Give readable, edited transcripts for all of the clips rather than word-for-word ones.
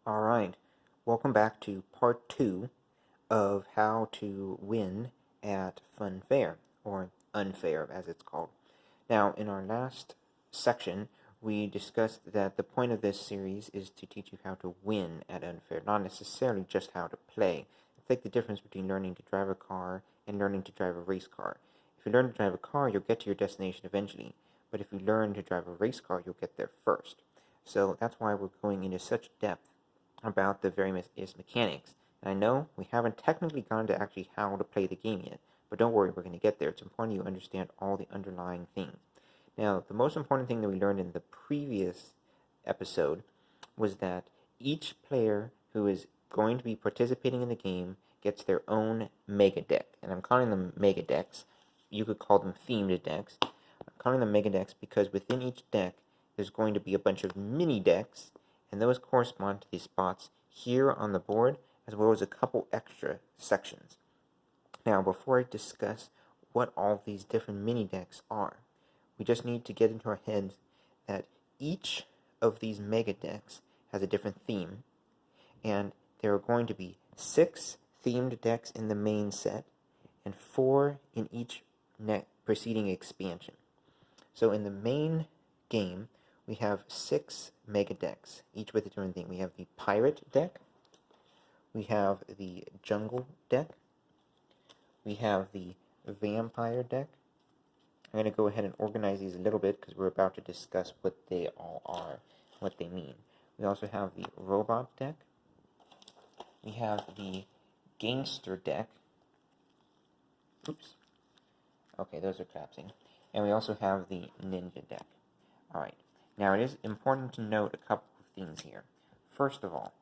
Alright, welcome back to part 2 of how to win at Funfair, or Unfair as it's called. Now, in our last section, we discussed that the point of this series is to teach you how to win at Unfair, not necessarily just how to play. It's like the difference between learning to drive a car and learning to drive a race car. If you learn to drive a car, you'll get to your destination eventually, but if you learn to drive a race car, you'll get there first. So that's why we're going into such depth about the various mechanics. And I know we haven't technically gone to actually how to play the game yet, but don't worry, we're going to get there. It's important you understand all the underlying things. Now, the most important thing that we learned in the previous episode was that each player who is going to be participating in the game gets their own mega deck. And I'm calling them mega decks. You could call them themed decks. I'm calling them mega decks because within each deck there's going to be a bunch of mini decks, and those correspond to these spots here on the board, as well as a couple extra sections. Now, before I discuss what all these different mini decks are, we just need to get into our heads that each of these mega decks has a different theme, and there are going to be 6 themed decks in the main set, and 4 in each preceding expansion. So in the main game, we have 6 mega decks, each with a different theme. We have the pirate deck, we have the jungle deck, we have the vampire deck. I'm going to go ahead and organize these a little bit because we're about to discuss what they all are, what they mean. We also have the robot deck, we have the gangster deck, oops, okay, those are collapsing, and we also have the ninja deck. Alright. Now, it is important to note a couple of things here. First of all,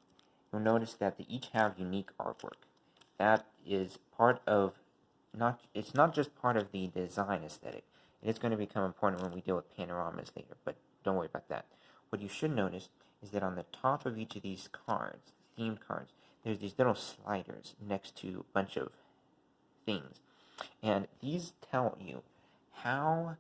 you'll notice that they each have unique artwork. That is part of, it's not just part of the design aesthetic. It is going to become important when we deal with panoramas later, but don't worry about that. What you should notice is that on the top of each of these cards, themed cards, there's these little sliders next to a bunch of things. And these tell you how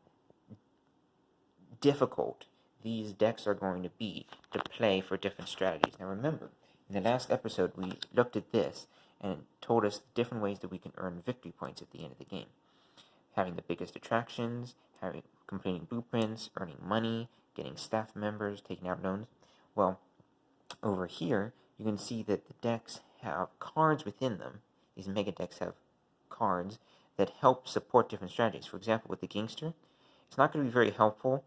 difficult these decks are going to be to play for different strategies. Now remember, in the last episode we looked at this and it told us different ways that we can earn victory points at the end of the game. Having the biggest attractions, completing blueprints, earning money, getting staff members, taking out loans. Well, over here you can see that the decks have cards within them. These mega decks have cards that help support different strategies. For example, with the gangster, it's not going to be very helpful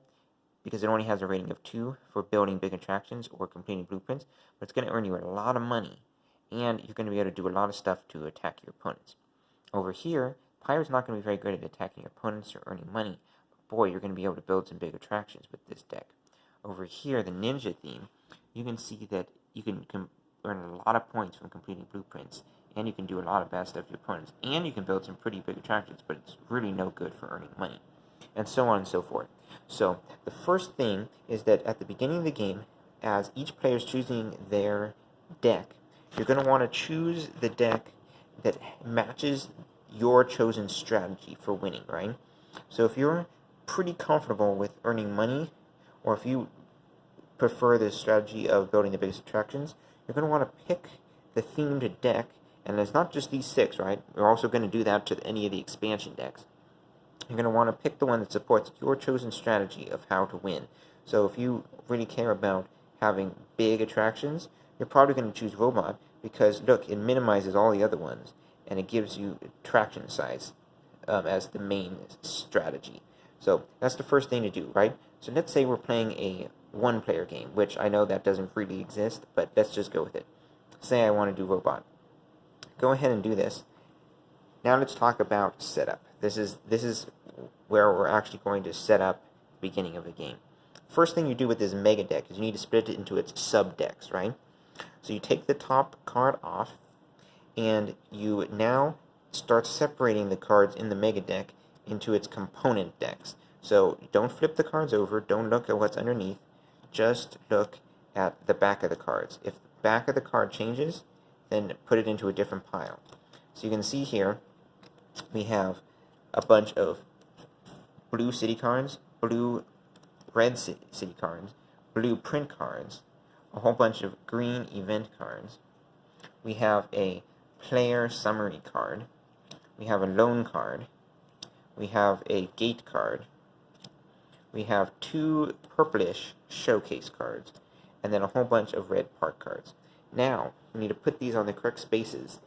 because it only has a rating of 2 for building big attractions or completing blueprints, but it's going to earn you a lot of money, and you're going to be able to do a lot of stuff to attack your opponents. Over here, Pirate's not going to be very good at attacking your opponents or earning money, but boy, you're going to be able to build some big attractions with this deck. Over here, the ninja theme, you can see that you can earn a lot of points from completing blueprints, and you can do a lot of bad stuff to your opponents, and you can build some pretty big attractions, but it's really no good for earning money, and so on and so forth. So, the first thing is that at the beginning of the game, as each player is choosing their deck, you're going to want to choose the deck that matches your chosen strategy for winning, right? So if you're pretty comfortable with earning money, or if you prefer the strategy of building the biggest attractions, you're going to want to pick the themed deck, and it's not just these 6, right? We're also going to do that to any of the expansion decks. You're going to want to pick the one that supports your chosen strategy of how to win. So if you really care about having big attractions, you're probably going to choose Robot because, look, it minimizes all the other ones, and it gives you attraction size as the main strategy. So that's the first thing to do, right? So let's say we're playing a one-player game, which I know that doesn't really exist, but let's just go with it. Say I want to do Robot. Go ahead and do this. Now let's talk about setup. This is where we're actually going to set up the beginning of the game. First thing you do with this mega deck is you need to split it into its sub-decks, right? So you take the top card off, and you now start separating the cards in the mega deck into its component decks. So don't flip the cards over, don't look at what's underneath, just look at the back of the cards. If the back of the card changes, then put it into a different pile. So you can see here, we have a bunch of blue city cards, red city cards, blue print cards, a whole bunch of green event cards. We have a player summary card. We have a loan card. We have a gate card. We have 2 purplish showcase cards, and then a whole bunch of red park cards. Now, we need to put these on the correct spaces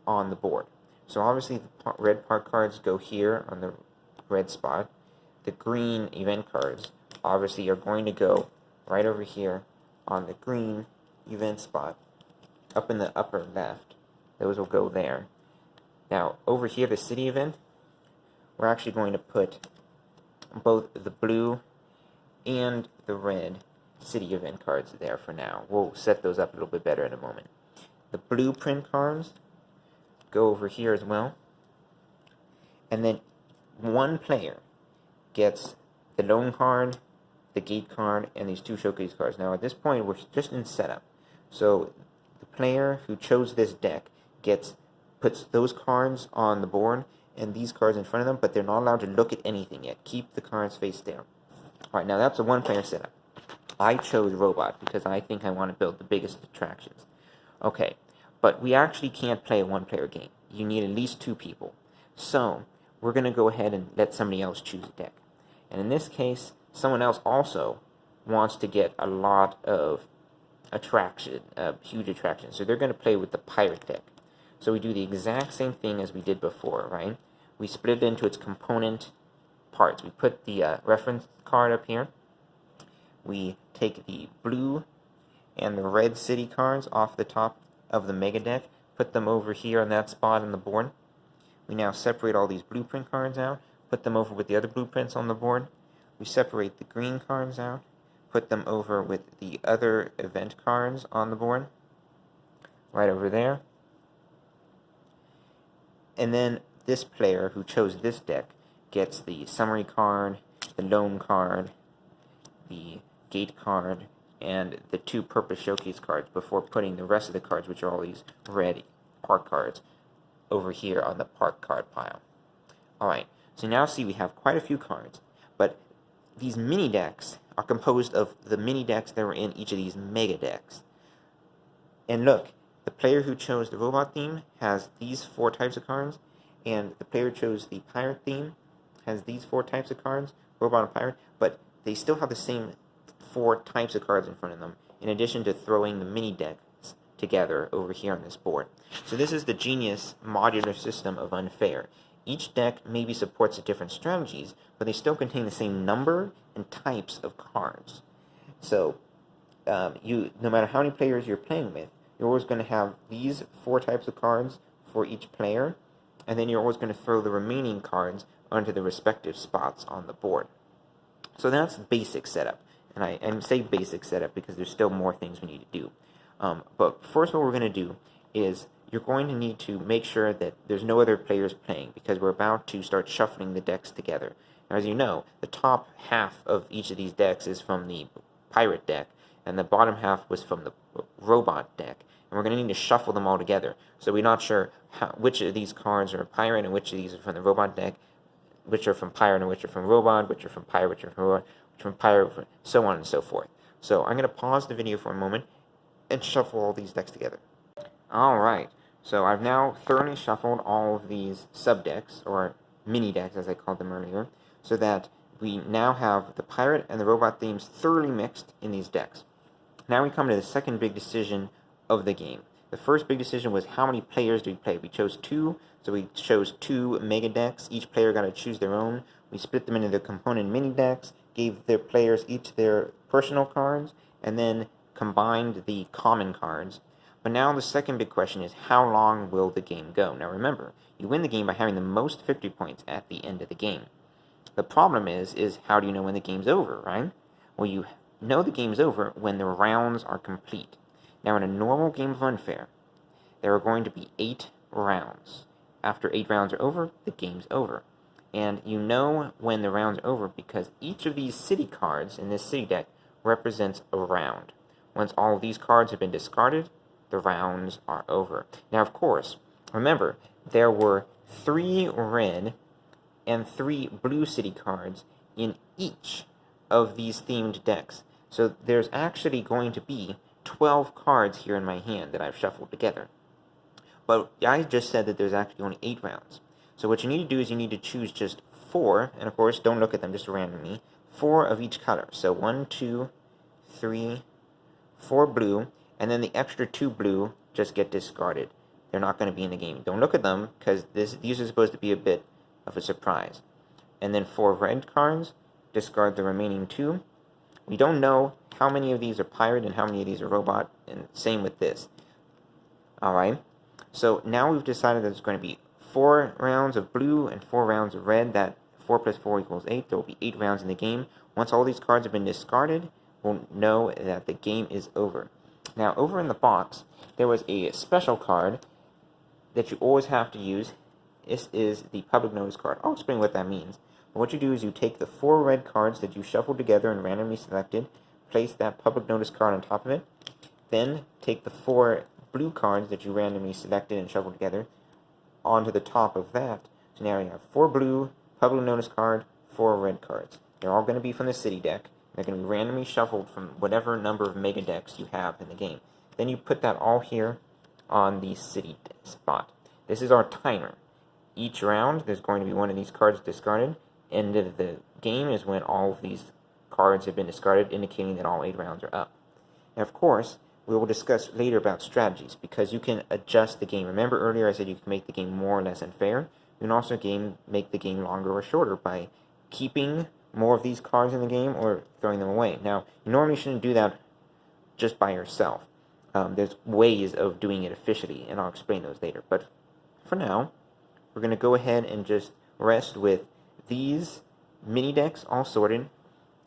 on the board. So obviously the red park cards go here on the red spot. The green event cards obviously are going to go right over here on the green event spot, up in the upper left. Those will go there. Now, over here, the city event, we're actually going to put both the blue and the red city event cards there for now. We'll set those up a little bit better in a moment. The blueprint cards go over here as well. And then one player gets the loan card, the gate card, and these 2 showcase cards. Now, at this point, we're just in setup. So the player who chose this deck puts those cards on the board and these cards in front of them, but they're not allowed to look at anything yet. Keep the cards face down. Alright, now that's a 1-player setup. I chose Robot because I think I want to build the biggest attractions. Okay, but we actually can't play a 1-player game. You need at least 2 people. So, we're going to go ahead and let somebody else choose a deck. And in this case, someone else also wants to get a lot of huge attraction. So they're going to play with the pirate deck. So we do the exact same thing as we did before, right? We split it into its component parts. We put the reference card up here. We take the blue and the red city cards off the top of the mega deck, put them over here on that spot on the board. We now separate all these blueprint cards out, put them over with the other blueprints on the board. We separate the green cards out, put them over with the other event cards on the board, right over there. And then this player who chose this deck gets the summary card, the loan card, the gate card, and the 2 purple showcase cards before putting the rest of the cards, which are all these red park cards, over here on the park card pile. Alright, so now see we have quite a few cards, but these mini decks are composed of the mini decks that were in each of these mega decks. And look, the player who chose the robot theme has these 4 types of cards, and the player who chose the pirate theme has these 4 types of cards, robot and pirate, but they still have the same 4 types of cards in front of them, in addition to throwing the mini decks together over here on this board. So this is the genius modular system of Unfair. Each deck maybe supports different strategies, but they still contain the same number and types of cards. So no matter how many players you're playing with, you're always going to have these 4 types of cards for each player, and then you're always going to throw the remaining cards onto the respective spots on the board. So that's basic setup. And I say basic setup because there's still more things we need to do. But first what we're going to do is you're going to need to make sure that there's no other players playing, because we're about to start shuffling the decks together. Now, as you know, the top half of each of these decks is from the pirate deck, and the bottom half was from the robot deck. And we're going to need to shuffle them all together. So we're not sure which of these cards are pirate and which of these are from the robot deck, which are from pirate and which are from robot, which are from pirate, which are from robot, which are from pirate, so on and so forth. So I'm going to pause the video for a moment and shuffle all these decks together. Alright, so I've now thoroughly shuffled all of these sub-decks, or mini-decks as I called them earlier, so that we now have the pirate and the robot themes thoroughly mixed in these decks. Now we come to the second big decision of the game. The first big decision was how many players do we play. We chose 2, so we chose 2 mega decks. Each player got to choose their own. We split them into the component mini decks, gave their players each their personal cards, and then combined the common cards. But now the second big question is, how long will the game go? Now remember, you win the game by having the most victory points at the end of the game. The problem is how do you know when the game's over, right? Well, you know the game's over when the rounds are complete. Now, in a normal game of Unfair, there are going to be 8 rounds. After 8 rounds are over, the game's over. And you know when the rounds are over because each of these city cards in this city deck represents a round. Once all of these cards have been discarded, the rounds are over. Now, of course, remember, there were 3 red and 3 blue city cards in each of these themed decks. So there's actually going to be 12 cards here in my hand that I've shuffled together. But I just said that there's actually only 8 rounds. So what you need to do is you need to choose just 4, and of course don't look at them just randomly, 4 of each color. So 1, 2, 3, 4 blue, and then the extra 2 blue just get discarded. They're not going to be in the game. Don't look at them, because these are supposed to be a bit of a surprise. And then 4 red cards, discard the remaining 2. We don't know how many of these are pirate and how many of these are robot, and same with this. Alright, so now we've decided that there's going to be 4 rounds of blue and 4 rounds of red. That 4 plus 4 equals 8. There will be 8 rounds in the game. Once all these cards have been discarded, we'll know that the game is over. Now, over in the box, there was a special card that you always have to use. This is the public notice card. I'll explain what that means. But what you do is you take the 4 red cards that you shuffled together and randomly selected, place that public notice card on top of it, then take the 4 blue cards that you randomly selected and shuffled together onto the top of that. So now you have 4 blue, public notice card, 4 red cards. They're all going to be from the city deck. They're going to be randomly shuffled from whatever number of mega decks you have in the game. Then you put that all here on the city spot. This is our timer. Each round, there's going to be one of these cards discarded. End of the game is when all of these cards have been discarded, indicating that all 8 rounds are up. And of course, we will discuss later about strategies, because you can adjust the game. Remember earlier I said you can make the game more or less unfair? You can also make the game longer or shorter by keeping more of these cards in the game or throwing them away. Now, you normally shouldn't do that just by yourself. There's ways of doing it officially, and I'll explain those later. But for now, we're going to go ahead and just rest with these mini decks all sorted,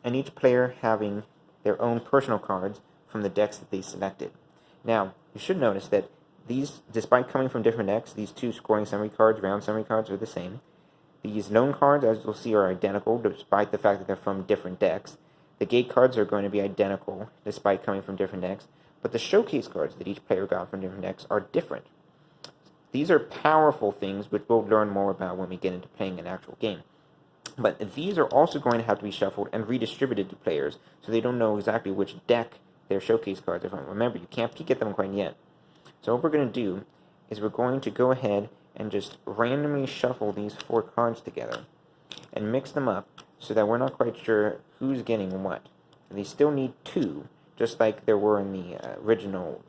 and each player having their own personal cards from the decks that they selected. Now, you should notice that these, despite coming from different decks, these 2 scoring summary cards, round summary cards, are the same. These known cards, as you'll see, are identical, despite the fact that they're from different decks. The gate cards are going to be identical, despite coming from different decks. But the showcase cards that each player got from different decks are different. These are powerful things, which we'll learn more about when we get into playing an actual game. But these are also going to have to be shuffled and redistributed to players, so they don't know exactly which deck their showcase cards are from. Remember, you can't peek at them quite yet. So what we're going to do is we're going to go ahead and just randomly shuffle these 4 cards together and mix them up so that we're not quite sure who's getting what. And they still need 2, just like there were in the original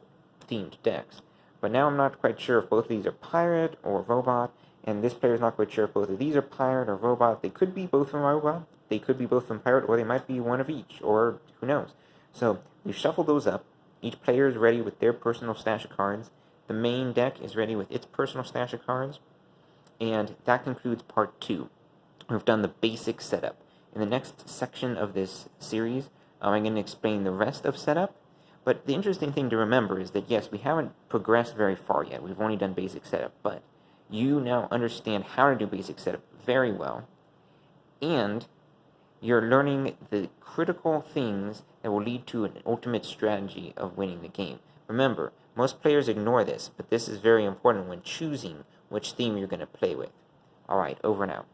themed decks. But now I'm not quite sure if both of these are pirate or robot, and this player's not quite sure if both of these are pirate or robot. They could be both from robot, they could be both from pirate, or they might be one of each, or who knows. So we've shuffled those up. Each player is ready with their personal stash of cards. The main deck is ready with its personal stash of cards. And that concludes part 2. We've done the basic setup. In the next section of this series, I'm going to explain the rest of setup. But the interesting thing to remember is that, yes, we haven't progressed very far yet. We've only done basic setup. But you now understand how to do basic setup very well. And you're learning the critical things that will lead to an ultimate strategy of winning the game. Remember, most players ignore this, but this is very important when choosing which theme you're going to play with. Alright, over and out.